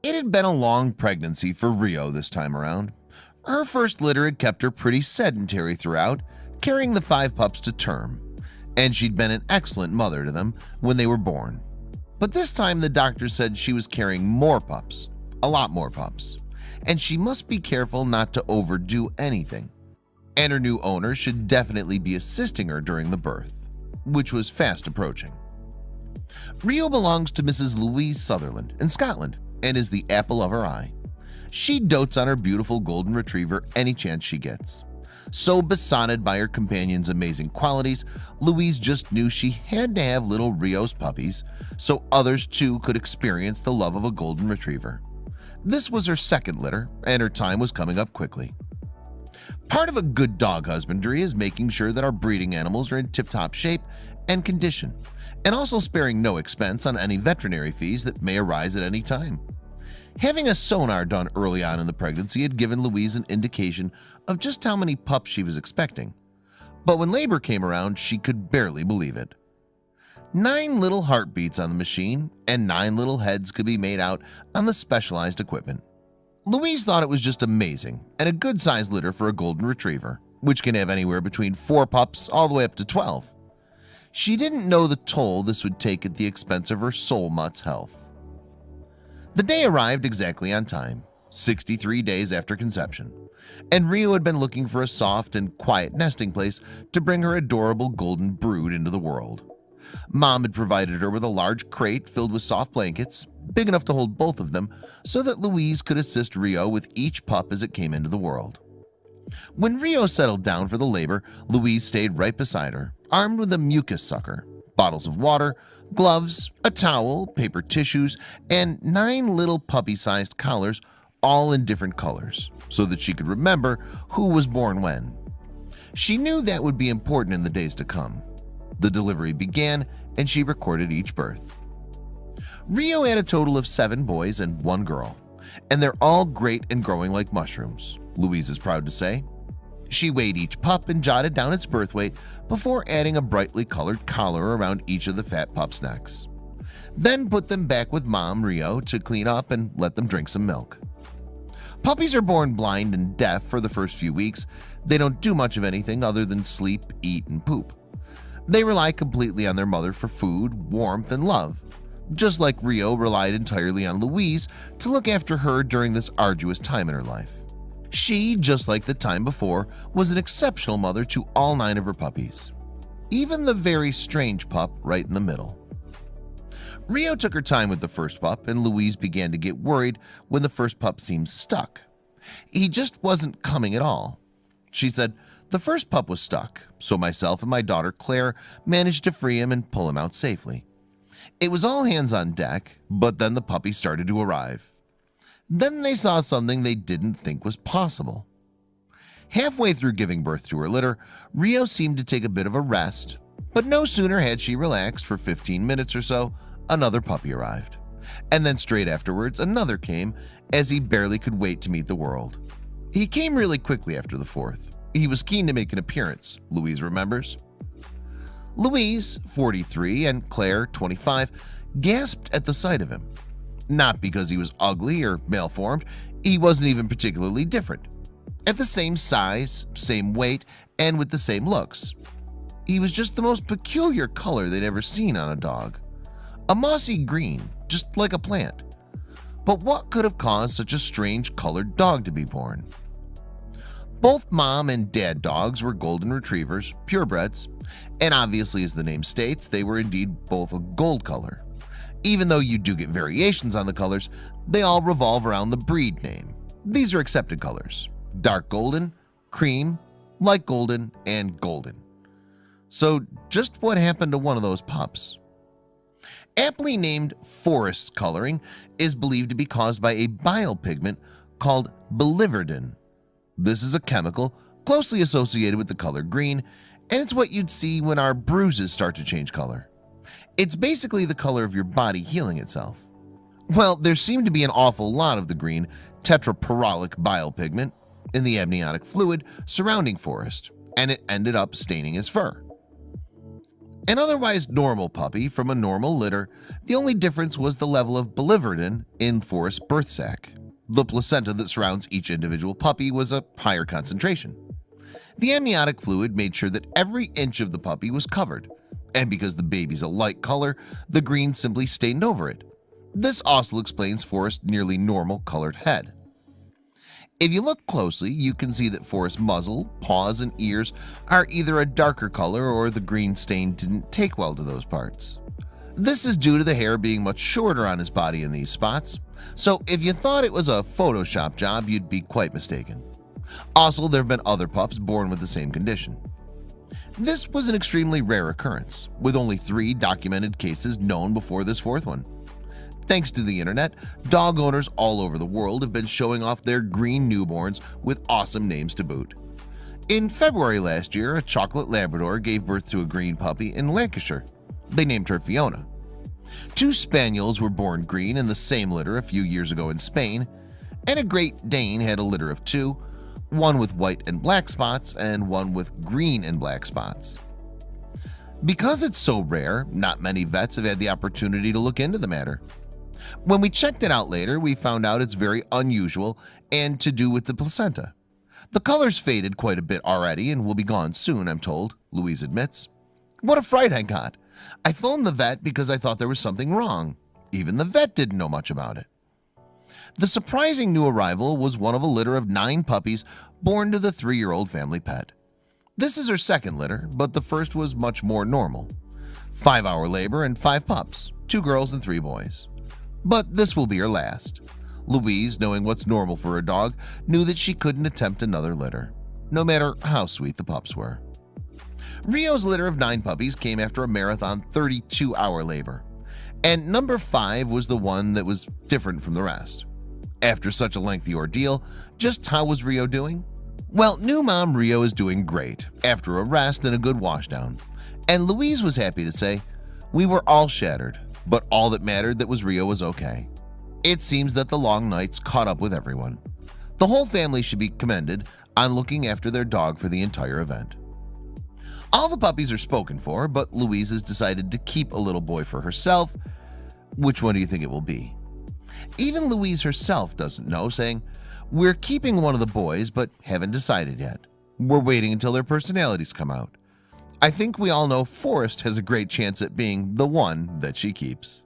It had been a long pregnancy for Rio this time around. Her first litter had kept her pretty sedentary throughout, carrying the 5 pups to term, and she'd been an excellent mother to them when they were born. But this time the doctor said she was carrying more pups, a lot more pups, and she must be careful not to overdo anything. And her new owner should definitely be assisting her during the birth, which was fast approaching. Rio belongs to Mrs. Louise Sutherland in Scotland and is the apple of her eye. She dotes on her beautiful golden retriever any chance she gets. So besotted by her companion's amazing qualities, Louise just knew she had to have little Rio's puppies so others too could experience the love of a golden retriever. This was her second litter, and her time was coming up quickly. Part of a good dog husbandry is making sure that our breeding animals are in tip-top shape and condition, and also sparing no expense on any veterinary fees that may arise at any time. Having a sonar done early on in the pregnancy had given Louise an indication of just how many pups she was expecting, but when labor came around, she could barely believe it. 9 little heartbeats on the machine and 9 little heads could be made out on the specialized equipment. Louise thought it was just amazing and a good-sized litter for a golden retriever, which can have anywhere between 4 pups all the way up to 12. She didn't know the toll this would take at the expense of her soul mutt's health. The day arrived exactly on time, 63 days after conception, and Rio had been looking for a soft and quiet nesting place to bring her adorable golden brood into the world. Mom had provided her with a large crate filled with soft blankets, big enough to hold both of them, so that Louise could assist Rio with each pup as it came into the world. When Rio settled down for the labor, Louise stayed right beside her, armed with a mucus sucker, bottles of water, gloves, a towel, paper tissues, and 9 little puppy-sized collars, all in different colors, so that she could remember who was born when. She knew that would be important in the days to come. The delivery began, and she recorded each birth. Rio had a total of 7 boys and 1 girl, and they're all great and growing like mushrooms, Louise is proud to say. She weighed each pup and jotted down its birth weight before adding a brightly colored collar around each of the fat pups' necks. Then put them back with Mom Rio to clean up and let them drink some milk. Puppies are born blind and deaf for the first few weeks. They don't do much of anything other than sleep, eat, and poop. They rely completely on their mother for food, warmth, and love, just like Rio relied entirely on Louise to look after her during this arduous time in her life. She, just like the time before, was an exceptional mother to all 9 of her puppies, even the very strange pup right in the middle. Rio took her time with the first pup, and Louise began to get worried when the first pup seemed stuck. He just wasn't coming at all. She said, "The first pup was stuck, so myself and my daughter Claire managed to free him and pull him out safely. It was all hands on deck, but then the puppy started to arrive. Then they saw something they didn't think was possible. Halfway through giving birth to her litter, Rio seemed to take a bit of a rest, but no sooner had she relaxed for 15 minutes or so, another puppy arrived. And then straight afterwards, another came, as he barely could wait to meet the world. He came really quickly after the 4th. He was keen to make an appearance, Louise remembers. Louise, 43, and Claire, 25, gasped at the sight of him. Not because he was ugly or malformed, he wasn't even particularly different. At the same size, same weight, and with the same looks. He was just the most peculiar color they'd ever seen on a dog. A mossy green, just like a plant. But what could have caused such a strange colored dog to be born? Both mom and dad dogs were golden retrievers, purebreds, and obviously, as the name states, they were indeed both a gold color. Even though you do get variations on the colors, they all revolve around the breed name. These are accepted colors: dark golden, cream, light golden, and golden. So just what happened to one of those pups? Aptly named forest coloring is believed to be caused by a bile pigment called biliverdin. This is a chemical closely associated with the color green, and it's what you'd see when our bruises start to change color. It's basically the color of your body healing itself. Well, there seemed to be an awful lot of the green tetraperolic bile pigment in the amniotic fluid surrounding Forrest, and it ended up staining his fur. An otherwise normal puppy from a normal litter, the only difference was the level of biliverdin in Forrest's birth sac. The placenta that surrounds each individual puppy was a higher concentration. The amniotic fluid made sure that every inch of the puppy was covered, and because the baby's a light color, the green simply stained over it. This also explains Forrest's nearly normal colored head. If you look closely, you can see that Forrest's muzzle, paws, and ears are either a darker color or the green stain didn't take well to those parts. This is due to the hair being much shorter on his body in these spots, so if you thought it was a Photoshop job, you'd be quite mistaken. Also, there have been other pups born with the same condition. This was an extremely rare occurrence, with only 3 documented cases known before this 4th one. Thanks to the internet, dog owners all over the world have been showing off their green newborns with awesome names to boot. In February last year, a chocolate Labrador gave birth to a green puppy in Lancashire. They named her Fiona. 2 spaniels were born green in the same litter a few years ago in Spain, and a Great Dane had a litter of 2, one with white and black spots and one with green and black spots. Because it's so rare, not many vets have had the opportunity to look into the matter. When we checked it out later, we found out it's very unusual and to do with the placenta. The color's faded quite a bit already and will be gone soon, I'm told, Louise admits. What a fright I got. I phoned the vet because I thought there was something wrong. Even the vet didn't know much about it. The surprising new arrival was one of a litter of 9 puppies born to the 3-year-old family pet. This is her 2nd litter, but the first was much more normal. 5-hour labor and 5 pups, 2 girls and 3 boys. But this will be her last. Louise, knowing what's normal for a dog, knew that she couldn't attempt another litter, no matter how sweet the pups were. Rio's litter of 9 puppies came after a marathon 32-hour labor, and number 5 was the one that was different from the rest. After such a lengthy ordeal, just how was Rio doing? Well, new mom Rio is doing great after a rest and a good washdown, and Louise was happy to say, "We were all shattered, but all that mattered that was Rio was okay." It seems that the long nights caught up with everyone. The whole family should be commended on looking after their dog for the entire event. All the puppies are spoken for, but Louise has decided to keep a little boy for herself. Which one do you think it will be? Even Louise herself doesn't know, saying, "We're keeping one of the boys, but haven't decided yet. We're waiting until their personalities come out. I think we all know Forrest has a great chance at being the one that she keeps."